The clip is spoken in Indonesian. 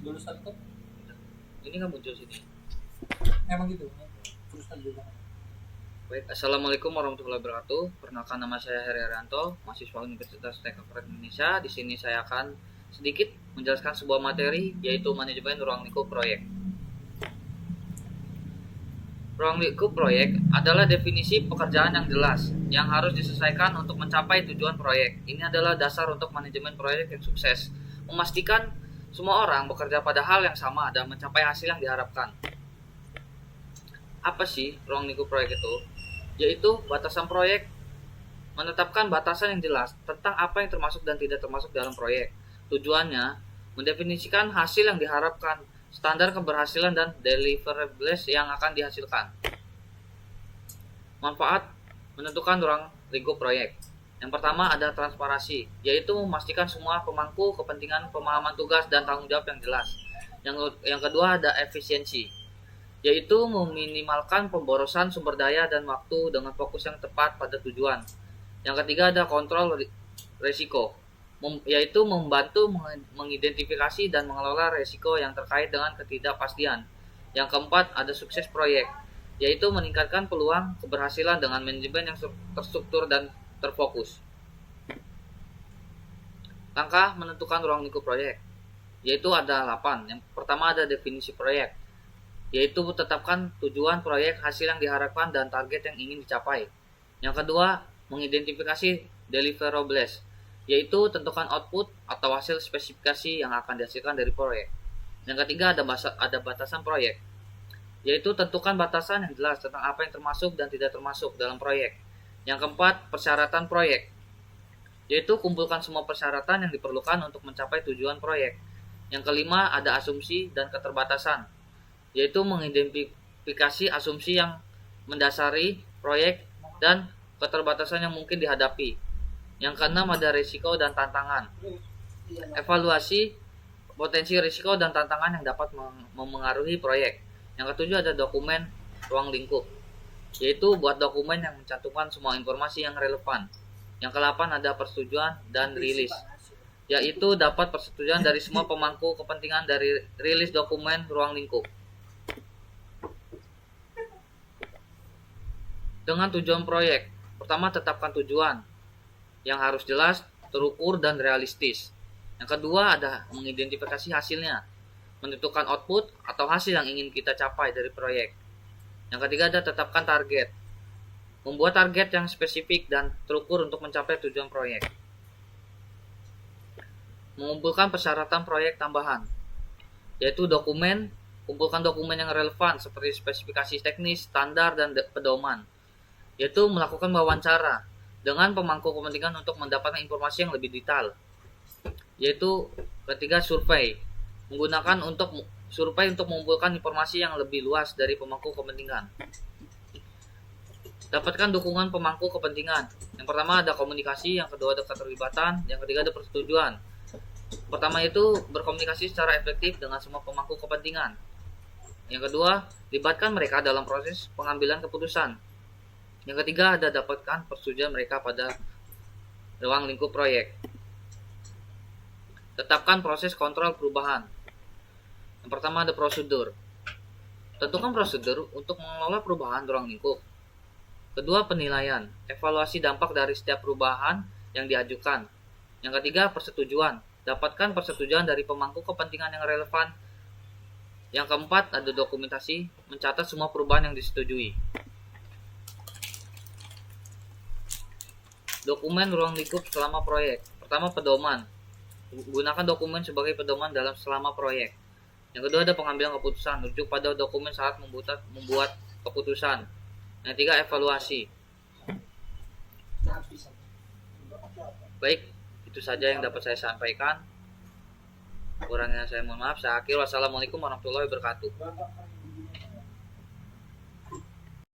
lulusan itu Ini nggak muncul sini. emang gitu. Lulusan juga. Baik, Assalamualaikum warahmatullahi wabarakatuh. Perkenalkan, nama saya Heri Arianto, mahasiswa Universitas Teknik Indonesia. Di sini saya akan sedikit menjelaskan sebuah materi, yaitu manajemen ruang lingkup proyek. Ruang lingkup proyek adalah definisi pekerjaan yang jelas, yang harus diselesaikan untuk mencapai tujuan proyek. Ini adalah dasar untuk manajemen proyek yang sukses, memastikan semua orang bekerja pada hal yang sama dan mencapai hasil yang diharapkan. Apa sih ruang lingkup proyek itu? Yaitu batasan proyek, menetapkan batasan yang jelas tentang apa yang termasuk dan tidak termasuk dalam proyek. Tujuannya, mendefinisikan hasil yang diharapkan, standar keberhasilan dan deliverables yang akan dihasilkan. Manfaat menentukan ruang lingkup proyek. Yang pertama ada transparansi, yaitu memastikan semua pemangku kepentingan pemahaman tugas dan tanggung jawab yang jelas. Yang kedua ada efisiensi, yaitu meminimalkan pemborosan sumber daya dan waktu dengan fokus yang tepat pada tujuan. Yang ketiga ada kontrol risiko, yaitu membantu mengidentifikasi dan mengelola risiko yang terkait dengan ketidakpastian. Yang keempat ada sukses proyek, yaitu meningkatkan peluang keberhasilan dengan manajemen yang terstruktur dan terfokus. Langkah menentukan ruang lingkup proyek, yaitu ada 8. Yang pertama ada definisi proyek, yaitu tetapkan tujuan proyek, hasil yang diharapkan, dan target yang ingin dicapai. Yang kedua, mengidentifikasi deliverables, yaitu tentukan output atau hasil spesifikasi yang akan dihasilkan dari proyek. Yang ketiga, ada batasan proyek, yaitu tentukan batasan yang jelas tentang apa yang termasuk dan tidak termasuk dalam proyek. Yang keempat, persyaratan proyek, yaitu kumpulkan semua persyaratan yang diperlukan untuk mencapai tujuan proyek. Yang kelima, ada asumsi dan keterbatasan, yaitu mengidentifikasi asumsi yang mendasari proyek dan keterbatasan yang mungkin dihadapi. Yang keenam ada risiko dan tantangan, evaluasi potensi risiko dan tantangan yang dapat memengaruhi proyek. Yang ketujuh ada dokumen ruang lingkup, yaitu buat dokumen yang mencantumkan semua informasi yang relevan. Yang ke-8 ada persetujuan dan rilis, yaitu dapat persetujuan dari semua pemangku kepentingan dari rilis dokumen ruang lingkup. Dengan tujuan proyek, pertama tetapkan tujuan yang harus jelas, terukur, dan realistis. Yang kedua ada mengidentifikasi hasilnya, menentukan output atau hasil yang ingin kita capai dari proyek. Yang ketiga ada tetapkan target, membuat target yang spesifik dan terukur untuk mencapai tujuan proyek. Mengumpulkan persyaratan proyek tambahan, yaitu kumpulkan dokumen yang relevan seperti spesifikasi teknis, standar, dan pedoman. Yaitu melakukan wawancara dengan pemangku kepentingan untuk mendapatkan informasi yang lebih detail. Yaitu ketiga survei, menggunakan survei untuk mengumpulkan informasi yang lebih luas dari pemangku kepentingan. Dapatkan dukungan pemangku kepentingan. Yang pertama ada komunikasi, yang kedua ada keterlibatan, yang ketiga ada persetujuan. Pertama itu berkomunikasi secara efektif dengan semua pemangku kepentingan. Yang kedua, libatkan mereka dalam proses pengambilan keputusan. Yang ketiga ada dapatkan persetujuan mereka pada ruang lingkup proyek. Tetapkan proses kontrol perubahan. Yang pertama ada prosedur. Tentukan prosedur untuk mengelola perubahan ruang lingkup. Kedua, penilaian, evaluasi dampak dari setiap perubahan yang diajukan. Yang ketiga, persetujuan. Dapatkan persetujuan dari pemangku kepentingan yang relevan. Yang keempat, ada dokumentasi, mencatat semua perubahan yang disetujui. Dokumen ruang lingkup selama proyek. Pertama, pedoman. Gunakan dokumen sebagai pedoman dalam selama proyek. Yang kedua ada pengambilan keputusan, rujuk pada dokumen saat membuat keputusan. Yang ketiga evaluasi. Baik, itu saja yang dapat saya sampaikan. Kurangnya saya mohon maaf. Saya akhir. Wassalamualaikum warahmatullahi wabarakatuh.